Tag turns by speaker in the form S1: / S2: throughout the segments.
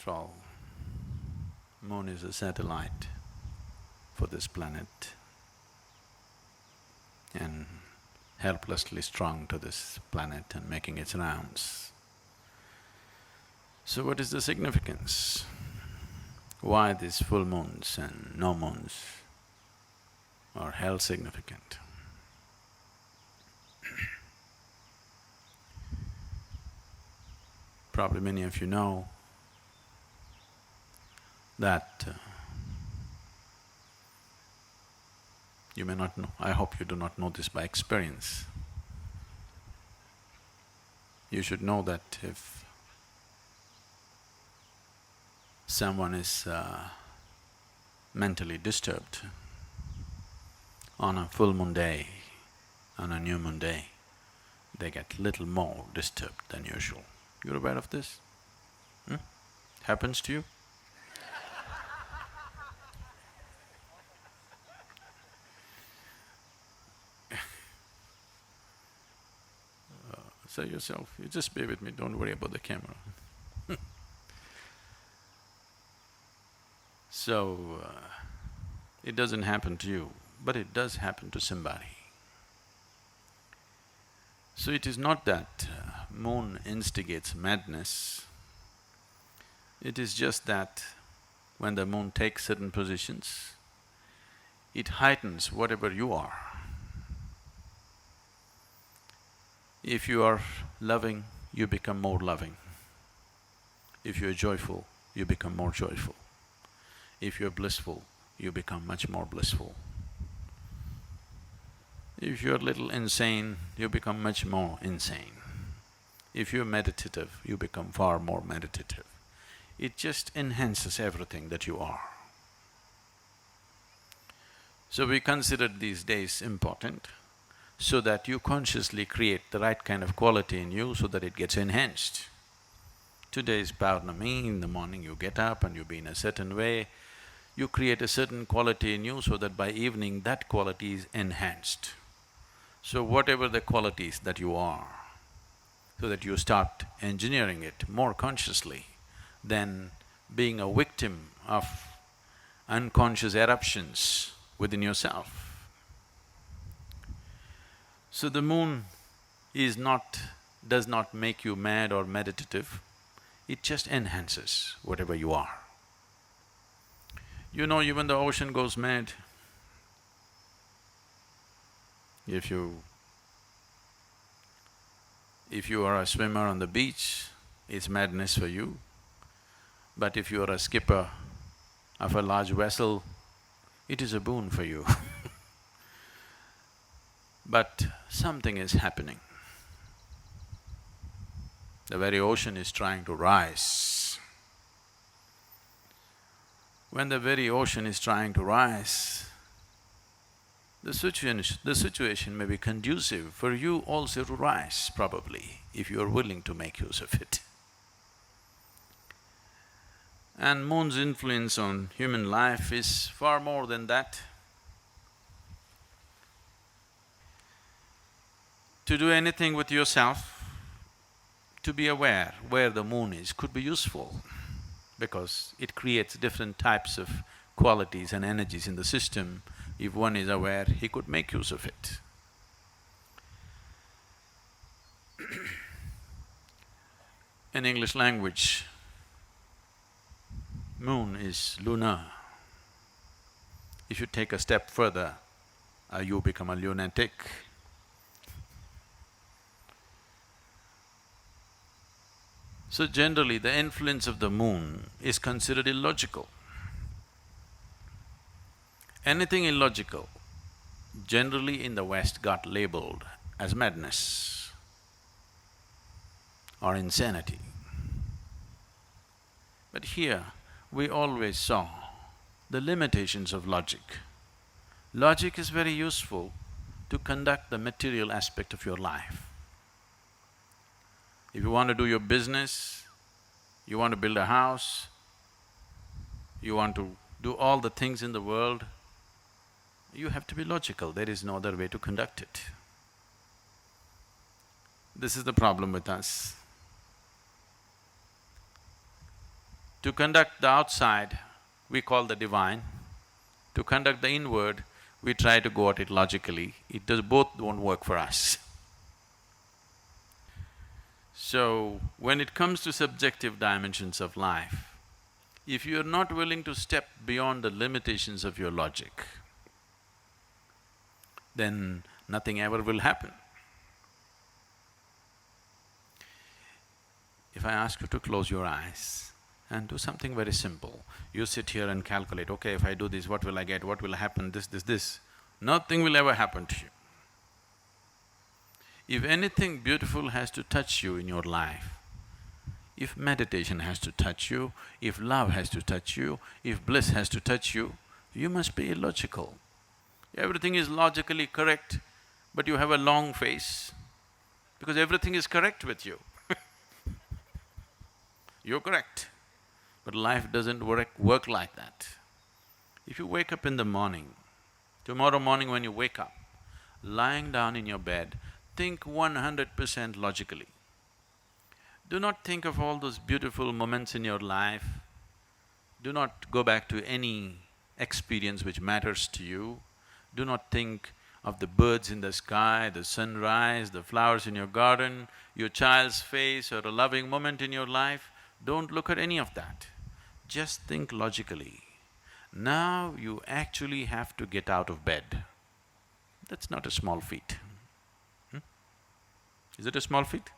S1: After all, moon is a satellite for this planet and helplessly strung to this planet and making its rounds. So what is the significance? Why these full moons and no moons are held significant? Probably many of you know that you may not know, I hope you do not know this by experience. You should know that if someone is mentally disturbed on a full moon day, on a new moon day, they get little more disturbed than usual. You're aware of this? Happens to you? Say yourself, you just bear with me, don't worry about the camera. So, it doesn't happen to you, but it does happen to somebody. So it is not that moon instigates madness, it is just that when the moon takes certain positions, it heightens whatever you are. If you are loving, you become more loving. If you are joyful, you become more joyful. If you are blissful, you become much more blissful. If you're a little insane, you become much more insane. If you're meditative, you become far more meditative. It just enhances everything that you are. So we considered these days important so that you consciously create the right kind of quality in you so that it gets enhanced. Today is Paurnami, in the morning you get up and you be in a certain way, you create a certain quality in you so that by evening that quality is enhanced. So whatever the qualities that you are, so that you start engineering it more consciously than being a victim of unconscious eruptions within yourself. So the moon does not make you mad or meditative, it just enhances whatever you are. You know, even the ocean goes mad. If you are a swimmer on the beach, it's madness for you. But if you are a skipper of a large vessel, it is a boon for you. But something is happening. The very ocean is trying to rise. When the very ocean is trying to rise, the situation may be conducive for you also to rise, probably, if you are willing to make use of it. And moon's influence on human life is far more than that. To do anything with yourself, to be aware where the moon is could be useful because it creates different types of qualities and energies in the system. If one is aware, he could make use of it. In English language, moon is lunar. If you take a step further, you become a lunatic. So generally, the influence of the moon is considered illogical. Anything illogical, generally in the West got labeled as madness or insanity. But here, we always saw the limitations of logic. Logic is very useful to conduct the material aspect of your life. If you want to do your business, you want to build a house, you want to do all the things in the world, you have to be logical, there is no other way to conduct it. This is the problem with us. To conduct the outside, we call the divine. To conduct the inward, we try to go at it logically. Both don't work for us. So, when it comes to subjective dimensions of life, if you're not willing to step beyond the limitations of your logic, then nothing ever will happen. If I ask you to close your eyes and do something very simple, you sit here and calculate, okay, if I do this, what will I get, what will happen, this. Nothing will ever happen to you. If anything beautiful has to touch you in your life, if meditation has to touch you, if love has to touch you, if bliss has to touch you, you must be illogical. Everything is logically correct, but you have a long face, because everything is correct with you. You're correct, but life doesn't work like that. If you wake up in the morning, tomorrow morning when you wake up, lying down in your bed, think 100% logically. Do not think of all those beautiful moments in your life. Do not go back to any experience which matters to you. Do not think of the birds in the sky, the sunrise, the flowers in your garden, your child's face or a loving moment in your life. Don't look at any of that. Just think logically. Now you actually have to get out of bed. That's not a small feat. Is it a small feat?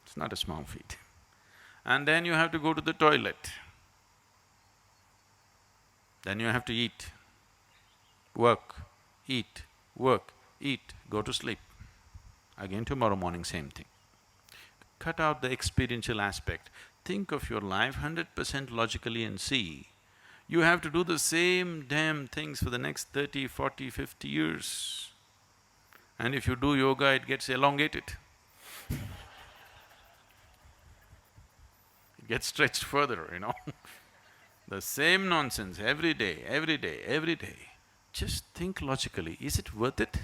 S1: It's not a small feat. And then you have to go to the toilet. Then you have to eat, work, eat, work, eat, go to sleep. Again tomorrow morning, same thing. Cut out the experiential aspect. Think of your life 100% logically and see, you have to do the same damn things for the next 30, 40, 50 years. And if you do yoga, it gets elongated. It gets stretched further, you know. The same nonsense every day, every day, every day. Just think logically, is it worth it?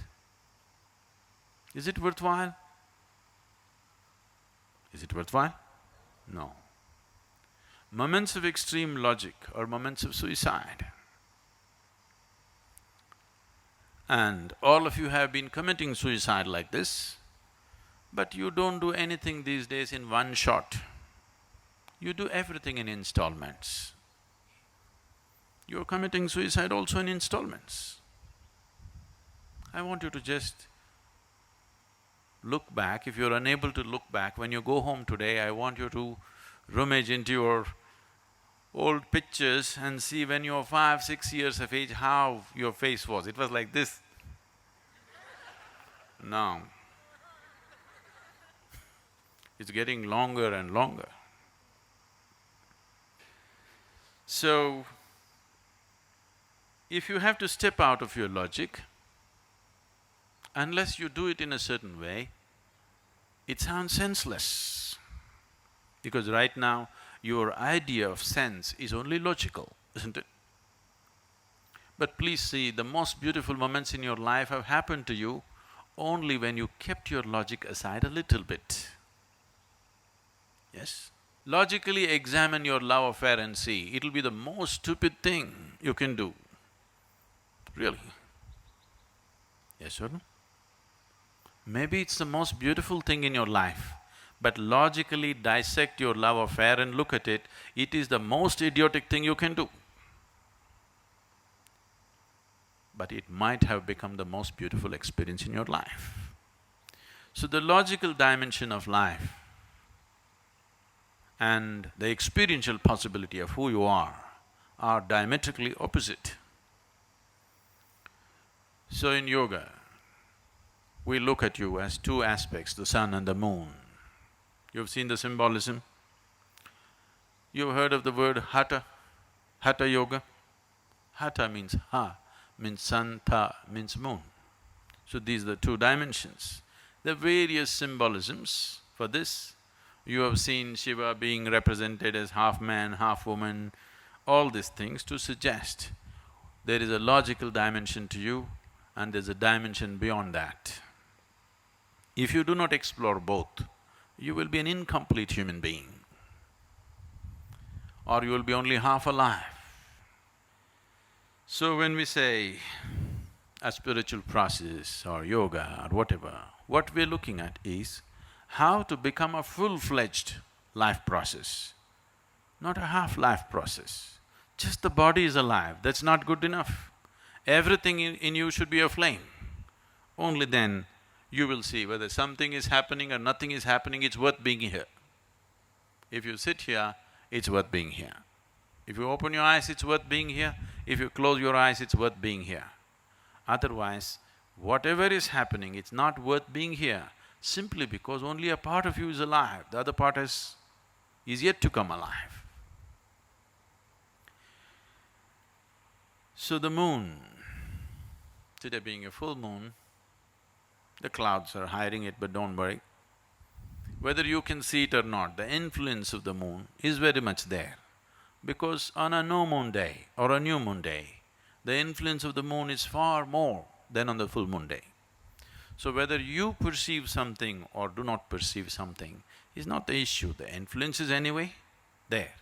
S1: Is it worthwhile? Is it worthwhile? No. Moments of extreme logic are moments of suicide. And all of you have been committing suicide like this, but you don't do anything these days in one shot. You do everything in installments. You're committing suicide also in installments. I want you to just look back. If you're unable to look back, when you go home today, I want you to rummage into your old pictures and see when you were 5, 6 years of age, how your face was. It was like this. Now, it's getting longer and longer. So, if you have to step out of your logic, unless you do it in a certain way, it sounds senseless. Because right now, your idea of sense is only logical, isn't it? But please see, the most beautiful moments in your life have happened to you only when you kept your logic aside a little bit. Yes? Logically examine your love affair and see, it'll be the most stupid thing you can do. Really. Yes or no? Maybe it's the most beautiful thing in your life, but logically dissect your love affair and look at it, it is the most idiotic thing you can do. But it might have become the most beautiful experience in your life. So the logical dimension of life and the experiential possibility of who you are diametrically opposite. So in yoga, we look at you as two aspects, the sun and the moon. You've seen the symbolism? You've heard of the word hatha, hatha yoga? Hatha means ha, means sun, tha means moon. So these are the two dimensions. There are various symbolisms for this. You have seen Shiva being represented as half man, half woman, all these things to suggest there is a logical dimension to you and there's a dimension beyond that. If you do not explore both, you will be an incomplete human being. or you will be only half alive. So when we say a spiritual process or yoga or whatever, what we're looking at is how to become a full-fledged life process, not a half-life process. Just the body is alive, that's not good enough. Everything in you should be aflame. Only then you will see whether something is happening or nothing is happening, it's worth being here. If you sit here, it's worth being here. If you open your eyes, it's worth being here. If you close your eyes, it's worth being here. Otherwise, whatever is happening, it's not worth being here, simply because only a part of you is alive, the other part is yet to come alive. So the moon, today being a full moon, the clouds are hiding it, but don't worry. Whether you can see it or not, the influence of the moon is very much there. Because on a no moon day or a new moon day, the influence of the moon is far more than on the full moon day. So whether you perceive something or do not perceive something is not the issue, the influence is anyway there.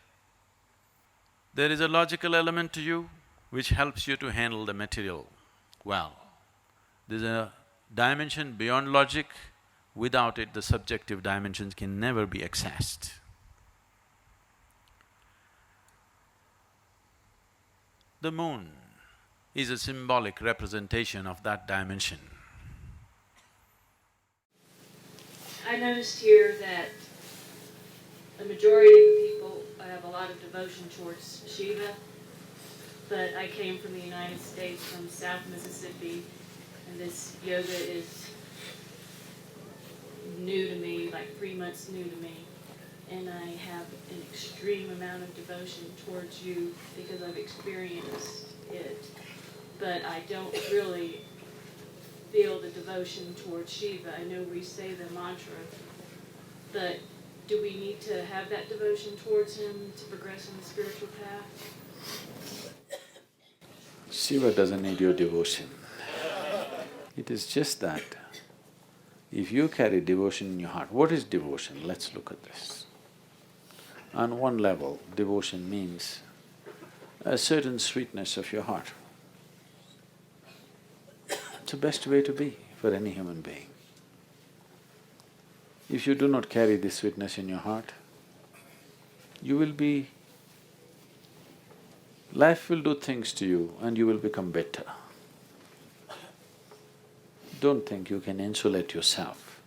S1: There is a logical element to you which helps you to handle the material well. There's a dimension beyond logic, without it the subjective dimensions can never be accessed. The moon is a symbolic representation of that dimension.
S2: I noticed here that the majority of the people have a lot of devotion towards Shiva, but I came from the United States, from South Mississippi, and this yoga is new to me, like 3 months new to me. And I have an extreme amount of devotion towards you because I've experienced it. But I don't really feel the devotion towards Shiva. I know we say the mantra, but do we need to have that devotion towards him to progress on the spiritual path?
S1: Shiva doesn't need your devotion. It is just that if you carry devotion in your heart, what is devotion? Let's look at this. On one level, devotion means a certain sweetness of your heart. It's the best way to be for any human being. If you do not carry this sweetness in your heart, you will be… life will do things to you and you will become bitter. Don't think you can insulate yourself.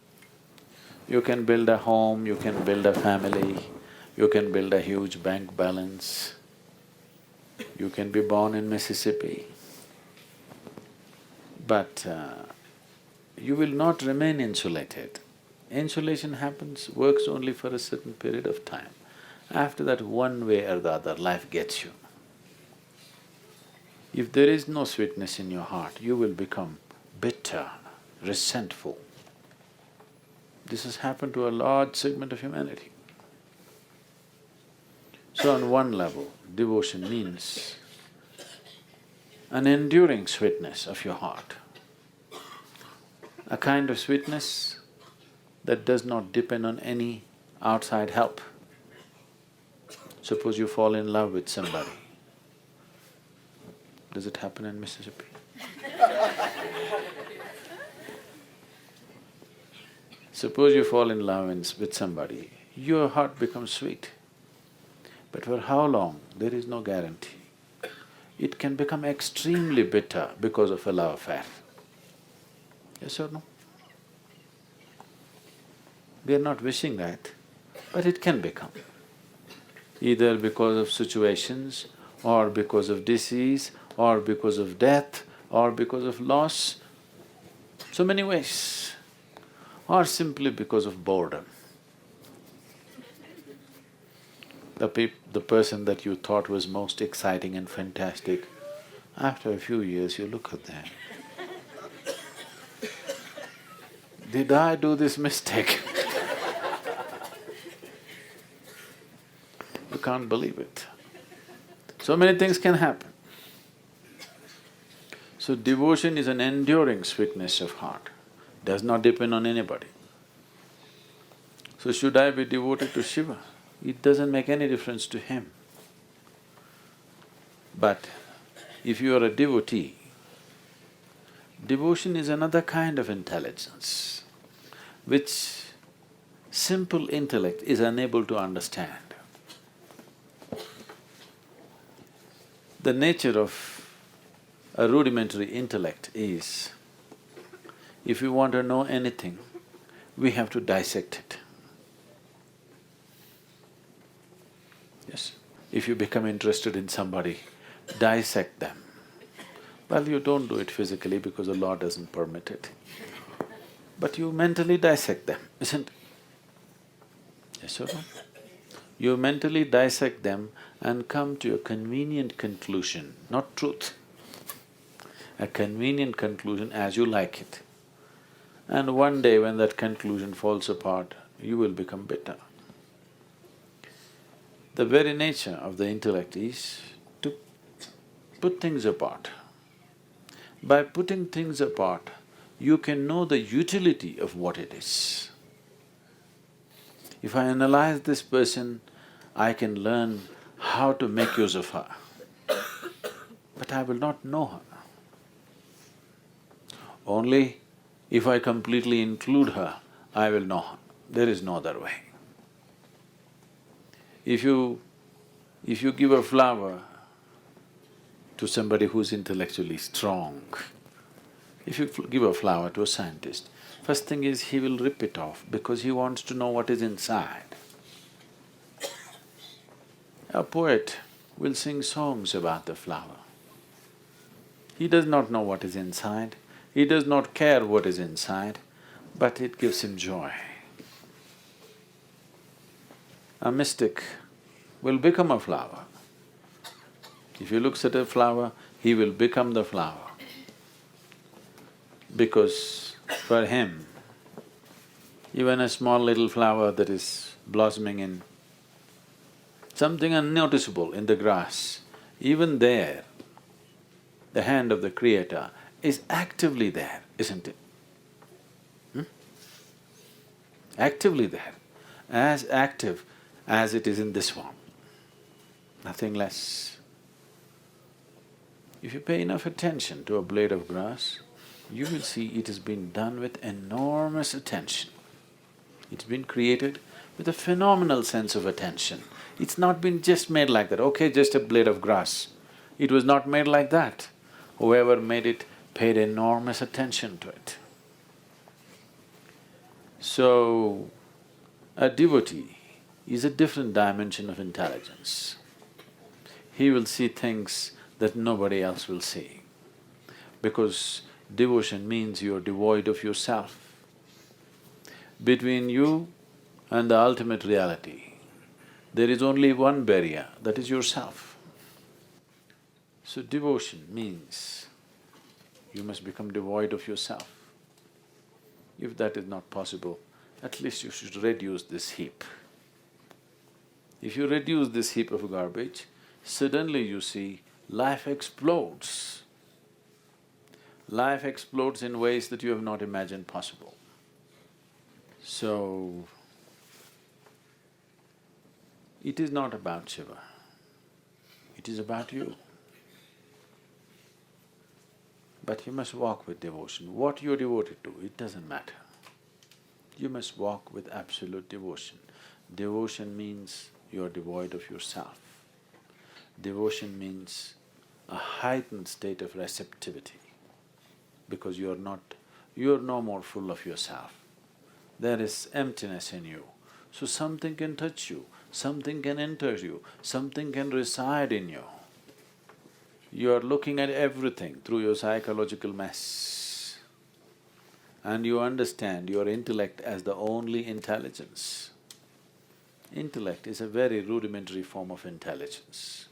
S1: You can build a home, you can build a family, you can build a huge bank balance, you can be born in Mississippi, but you will not remain insulated. Insulation happens, works only for a certain period of time. After that, one way or the other, life gets you. If there is no sweetness in your heart, you will become bitter, resentful. This has happened to a large segment of humanity. So on one level, devotion means an enduring sweetness of your heart, a kind of sweetness that does not depend on any outside help. Suppose you fall in love with somebody. Does it happen in Mississippi? Suppose you fall in love with somebody, your heart becomes sweet. But for how long, there is no guarantee. It can become extremely bitter because of a love affair. Yes or no? We are not wishing that, but it can become. Either because of situations, or because of disease, or because of death, or because of loss, so many ways, or simply because of boredom. The person that you thought was most exciting and fantastic, after a few years you look at them. Did I do this mistake? You can't believe it. So many things can happen. So devotion is an enduring sweetness of heart, does not depend on anybody. So should I be devoted to Shiva? It doesn't make any difference to him. But if you are a devotee, devotion is another kind of intelligence which simple intellect is unable to understand. The nature of a rudimentary intellect is, if we want to know anything, we have to dissect it. Yes. If you become interested in somebody, dissect them. Well, you don't do it physically because the law doesn't permit it. But you mentally dissect them, isn't it? Yes or no? You mentally dissect them and come to a convenient conclusion, not truth. A convenient conclusion as you like it. And one day when that conclusion falls apart, you will become bitter. The very nature of the intellect is to put things apart. By putting things apart, you can know the utility of what it is. If I analyze this person, I can learn how to make use of her, but I will not know her. Only if I completely include her, I will know her. There is no other way. If you give a flower to somebody who's intellectually strong, if you give a flower to a scientist, first thing is he will rip it off because he wants to know what is inside. A poet will sing songs about the flower. He does not know what is inside, he does not care what is inside, but it gives him joy. A mystic will become a flower. If he looks at a flower, he will become the flower. Because for him, even a small little flower that is blossoming in something unnoticeable in the grass, even there, the hand of the Creator is actively there, isn't it? Actively there, as active as it is in this one, nothing less. If you pay enough attention to a blade of grass, you will see it has been done with enormous attention. It's been created with a phenomenal sense of attention. It's not been just made like that, okay, just a blade of grass. It was not made like that. Whoever made it paid enormous attention to it. So, a devotee is a different dimension of intelligence. He will see things that nobody else will see, because devotion means you're devoid of yourself. Between you and the ultimate reality, there is only one barrier, that is yourself. So devotion means you must become devoid of yourself. If that is not possible, at least you should reduce this heap. If you reduce this heap of garbage, suddenly you see life explodes. Life explodes in ways that you have not imagined possible. So, it is not about Shiva, it is about you. But you must walk with devotion. What you're devoted to, it doesn't matter. You must walk with absolute devotion. Devotion means you're devoid of yourself. Devotion means a heightened state of receptivity, because you're no more full of yourself. There is emptiness in you. So something can touch you, something can enter you, something can reside in you. You are looking at everything through your psychological mess, and you understand your intellect as the only intelligence. Intellect is a very rudimentary form of intelligence,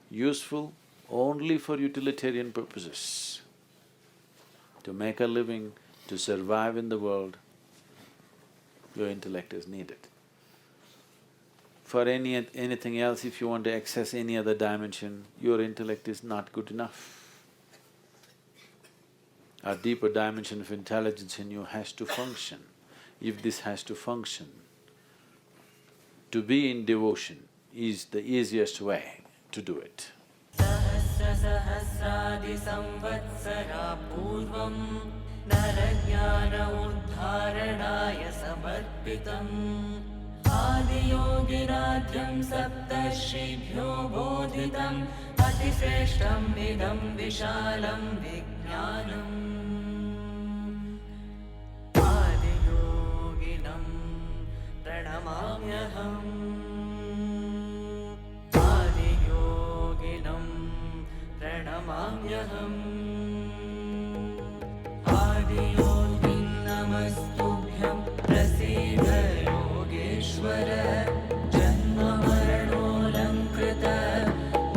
S1: useful only for utilitarian purposes. To make a living, to survive in the world, your intellect is needed. For anything else, if you want to access any other dimension, your intellect is not good enough. A deeper dimension of intelligence in you has to function. If this has to function, to be in devotion is the easiest way to do it.
S3: सहस्रादिसंवत्सरा पूर्वं नरज्ञान उद्धारणाय समर्पितम् आदियोगिराध्यं सप्तर्षिभ्यो बोधितम् अतिश्रेष्ठम् इदं विशालं विज्ञानम् आदियोगिनं प्रणमाम्यहम् आदियोगिनं प्रणमाम्यहम् आदियोगिं नमस्तुभ्यं प्रसीद योगेश्वर जन्ममरणोऽलङ्कृत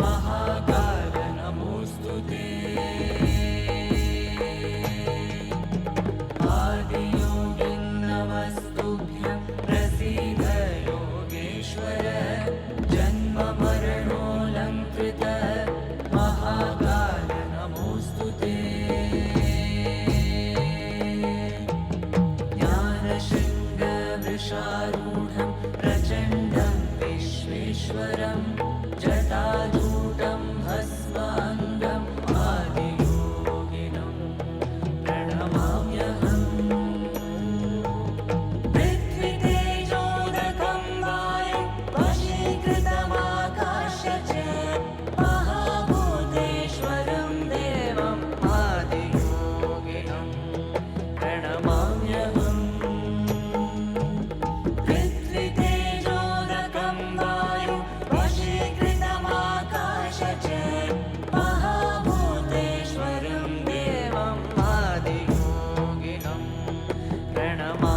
S3: महाकाल नमोऽस्तु ते आदियोगिं नमस्तुभ्यं प्रसीद योगेश्वर जन्ममरणोऽलङ्कृत महाकाल नमोऽस्तु ते ज्ञानशृङ्गवृषारूढं प्रचण्डं विश्वेश्वरं जटाजूटं भस्माङ्गम् आदियोगिनं प्रणमाम्यहम् पृथ्वीतेजोदकं वायुं वशीकृतमाकाश्य च महाभूतेश्वरं देवम् आदियोगिनं प्रणमाम्यहम् पृथ्वीतेजोदकं वायुं वशीकृतमाकाश्य च महाभूतेश्वरं देवम् आदियोगिनं प्रणमाम्यहम्